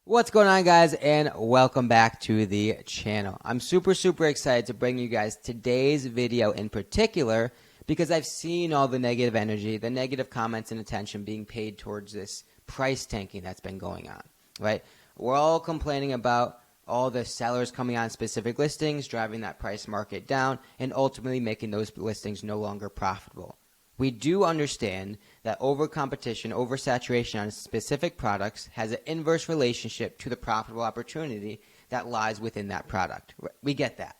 What's going on, guys, and welcome back to the channel. I'm super excited to bring you guys today's video in particular because I've seen all the negative energy, the negative comments and attention being paid towards this price tanking that's been going on, right? We're all complaining about all the sellers coming on specific listings, driving that price market down, and ultimately making those listings no longer profitable. We do understand that overcompetition, oversaturation on specific products has an inverse relationship to the profitable opportunity that lies within that product. We get that.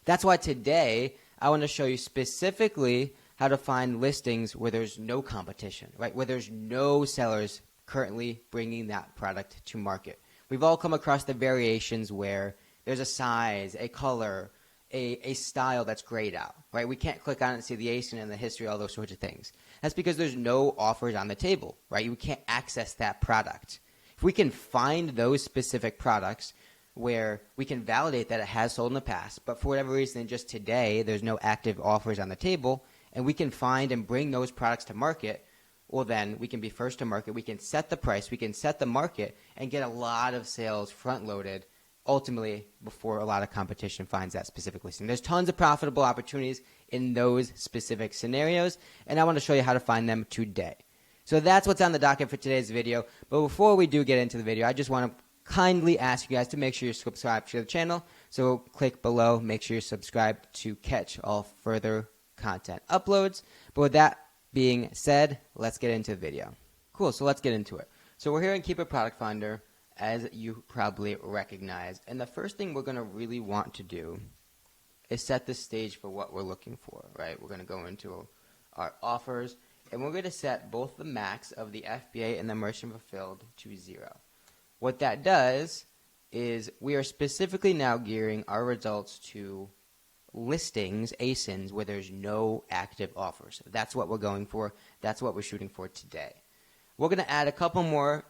That's why today I want to show you specifically how to find listings where there's no competition, right? Where there's no sellers currently bringing that product to market. We've all come across the variations where there's a size, a color, a style that's grayed out, right? We can't click on it and see the ASIN and the history, all those sorts of things. That's because there's no offers on the table, right? You can't access that product. If we can find those specific products where we can validate that it has sold in the past, but for whatever reason, just today, there's no active offers on the table, and we can find and bring those products to market, well, then we can be first to market. We can set the price, we can set the market, and get a lot of sales front-loaded ultimately before a lot of competition finds that specific listing. There's tons of profitable opportunities in those specific scenarios, and I want to show you how to find them today. So that's what's on the docket for today's video. But before we do get into the video, I just want to kindly ask you guys to make sure you're subscribed to the channel. So click below, make sure you're subscribed to catch all further content uploads. But with that being said, let's get into the video. Cool, so let's get into it. So we're here in Keepa Product Finder, as you probably recognize. And the first thing we're going to really want to do is set the stage for what we're looking for, right? We're going to go into our offers, and we're going to set both the max of the FBA and the merchant fulfilled to 0. What that does is we are specifically now gearing our results to listings, ASINs, where there's no active offers. That's what we're going for. That's what we're shooting for today. We're going to add a couple more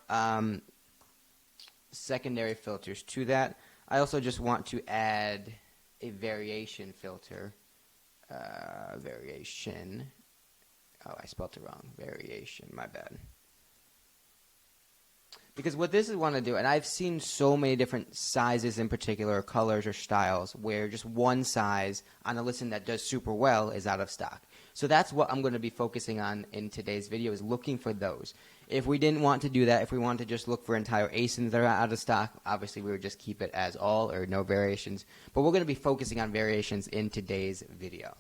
secondary filters to that. I also just want to add a variation filter. Variation. Oh, I spelled it wrong. Variation, my bad. Because what this is want to do, and I've seen so many different sizes in particular, colors or styles, where just one size on a listing that does super well is out of stock. So that's what I'm going to be focusing on in today's video, is looking for those. If we didn't want to do that, if we wanted to just look for entire ASINs that are out of stock, obviously we would just keep it as all or no variations. But we're going to be focusing on variations in today's video.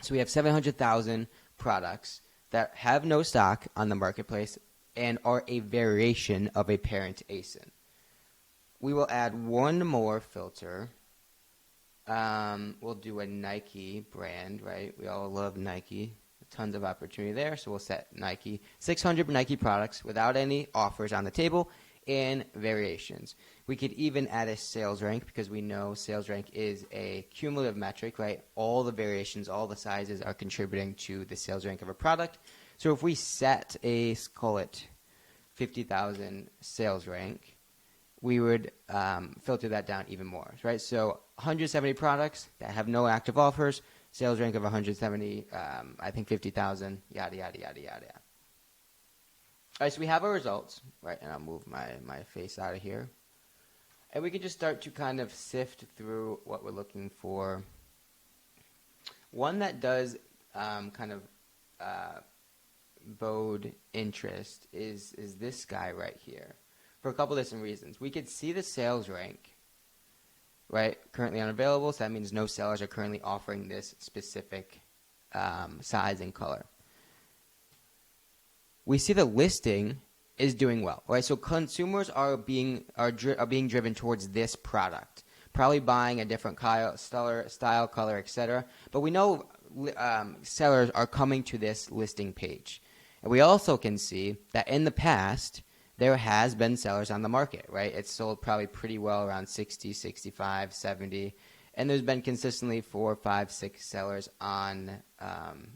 So we have 700,000 products that have no stock on the marketplace and are a variation of a parent ASIN. We will add one more filter. We'll do a Nike brand, right? We all love Nike. Tons of opportunity there, so we'll set Nike. 600 Nike products without any offers on the table and variations. We could even add a sales rank because we know sales rank is a cumulative metric, right? All the variations, all the sizes are contributing to the sales rank of a product. So if we set a, let's call it 50,000 sales rank, we would filter that down even more, right? So 170 products that have no active offers, sales rank of 170, I think 50,000, yada, yada, yada, yada. All right, so we have our results, right? And I'll move my face out of here. And we can just start to kind of sift through what we're looking for. One that does kind of bode interest is this guy right here, for a couple different reasons. We could see the sales rank, right, currently unavailable, so that means no sellers are currently offering this specific size and color. We see the listing is doing well, right? So consumers are being driven towards this product, probably buying a different style, color, etc. But we know sellers are coming to this listing page, and we also can see that in the past there has been sellers on the market, right? It's sold probably pretty well around 60, 65, 70, and there's been consistently 4, 5, 6 sellers on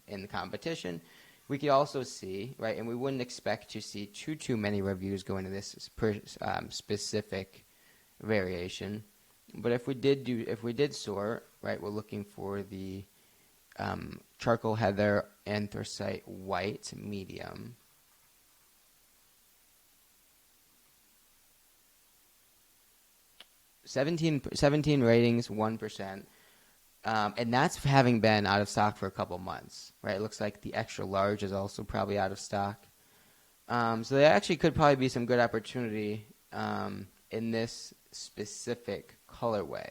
in the competition. We could also see, right, and we wouldn't expect to see too many reviews go into this specific variation, but if we did sort, right, we're looking for the charcoal heather, anthracite white, medium. 17 ratings, 1%. And that's having been out of stock for a couple months, right? It looks like the extra large is also probably out of stock. So there actually could probably be some good opportunity in this specific colorway,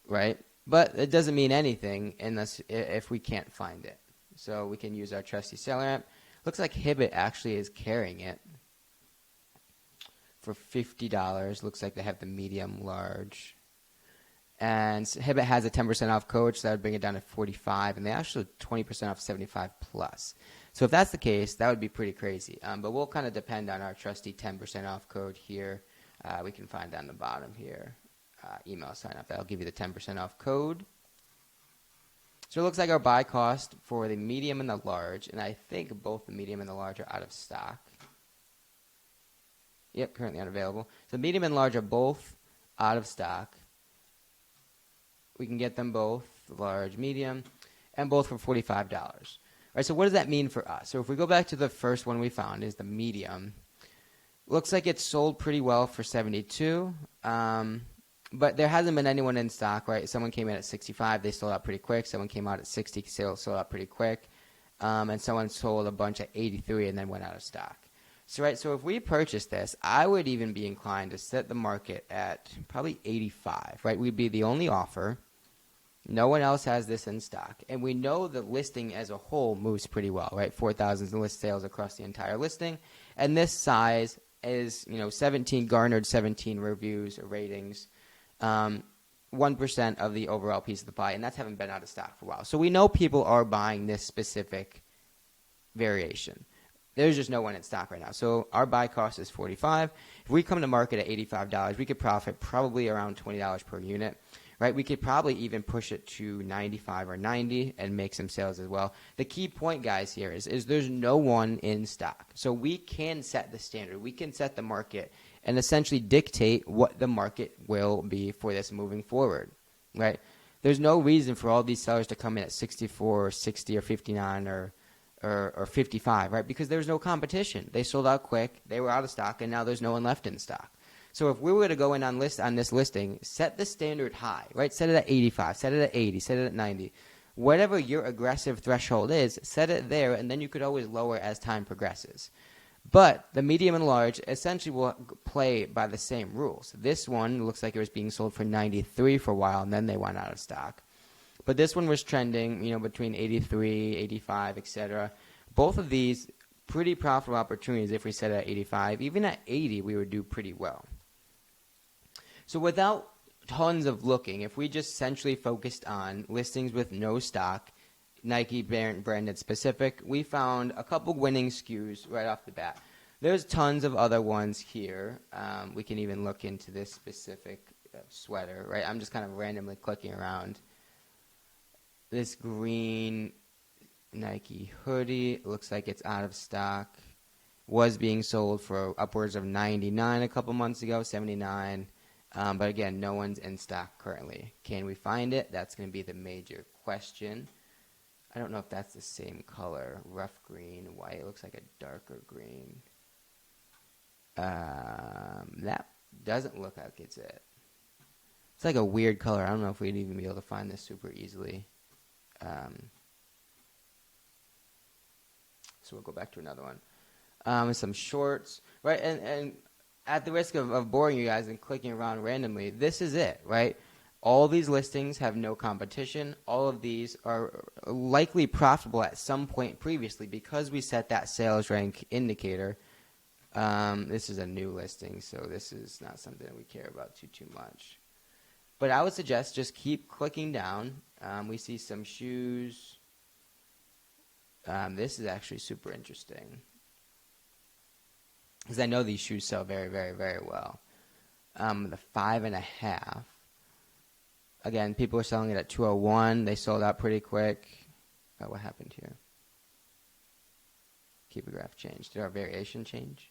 right? But it doesn't mean anything unless if we can't find it. So we can use our trusty seller app. Looks like Hibbett actually is carrying it for $50. Looks like they have the medium large. And Hibbett has a 10% off code, so that would bring it down to 45, and they actually 20% off 75 plus. So if that's the case, that would be pretty crazy. But we'll kind of depend on our trusty 10% off code here. We can find down the bottom here. Email sign up. That'll give you the 10% off code. So it looks like our buy cost for the medium and the large, and I think both the medium and the large are out of stock. Yep, currently unavailable. So medium and large are both out of stock. We can get them both, large, medium, and both for $45. All right, so what does that mean for us? So if we go back to the first one we found, is the medium. Looks like it's sold pretty well for $72, but there hasn't been anyone in stock, right? Someone came in at $65, they sold out pretty quick. Someone came out at $60, sold out pretty quick. And someone sold a bunch at $83 and then went out of stock. So if we purchase this, I would even be inclined to set the market at probably $85, right? We'd be the only offer. No one else has this in stock. And we know the listing as a whole moves pretty well, right? 4,000 list sales across the entire listing. And this size is, 17 garnered 17 reviews or ratings, 1% of the overall piece of the pie. And that's haven't been out of stock for a while. So we know people are buying this specific variation. There's just no one in stock right now. So our buy cost is $45. If we come to market at $85, we could profit probably around $20 per unit, right? We could probably even push it to $95 or $90 and make some sales as well. The key point, guys, here is there's no one in stock. So we can set the standard. We can set the market and essentially dictate what the market will be for this moving forward, right? There's no reason for all these sellers to come in at 64 or 60 or 59 or 55, right? Because there's no competition. They sold out quick. They were out of stock, and now there's no one left in stock. So if we were to go in on this listing, set the standard high, right? Set it at 85, set it at 80, set it at 90. Whatever your aggressive threshold is, set it there, and then you could always lower as time progresses. But the medium and large essentially will play by the same rules. This one looks like it was being sold for 93 for a while, and then they went out of stock. But this one was trending, between 83, 85, etc. Both of these pretty profitable opportunities if we set it at 85. Even at 80, we would do pretty well. So without tons of looking, if we just essentially focused on listings with no stock, Nike branded specific, we found a couple winning SKUs right off the bat. There's tons of other ones here. We can even look into this specific sweater, right? I'm just kind of randomly clicking around. This green Nike hoodie looks like it's out of stock. Was being sold for upwards of $99 a couple months ago, $79. But again, no one's in stock currently. Can we find it? That's going to be the major question. I don't know if that's the same color. Rough green, white. It looks like a darker green. That doesn't look like it's it. It's like a weird color. I don't know if we'd even be able to find this super easily. So we'll go back to another one. Some shorts, right? And at the risk of boring you guys and clicking around randomly, this is it, right? All these listings have no competition. All of these are likely profitable at some point previously because we set that sales rank indicator. This is a new listing, so this is not something that we care about too much. But I would suggest just keep clicking down. We see some shoes. This is actually super interesting because I know these shoes sell very, very, very well. The 5.5. Again, people are selling it at $201. They sold out pretty quick. Oh, what happened here? Keepa graph changed. Did our variation change?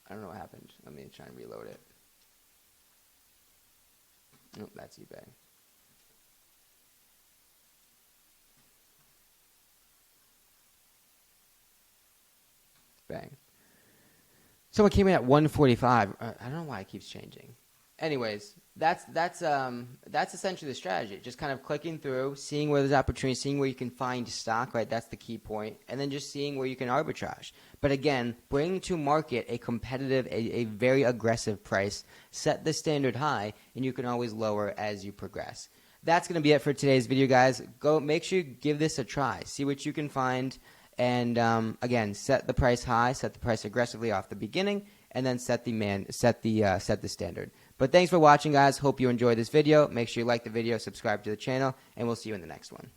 I don't know what happened. Let me try and reload it. Nope, that's eBay. Bang. Someone came in at 145. I don't know why it keeps changing. Anyways, that's essentially the strategy. Just kind of clicking through, seeing where there's opportunity, seeing where you can find stock, right? That's the key point. And then just seeing where you can arbitrage. But again, bring to market a competitive, a very aggressive price. Set the standard high, and you can always lower as you progress. That's going to be it for today's video, guys. Go make sure you give this a try. See what you can find. And again, set the price high, set the price aggressively off the beginning, and then set the standard. But thanks for watching, guys. Hope you enjoyed this video. Make sure you like the video, subscribe to the channel, and we'll see you in the next one.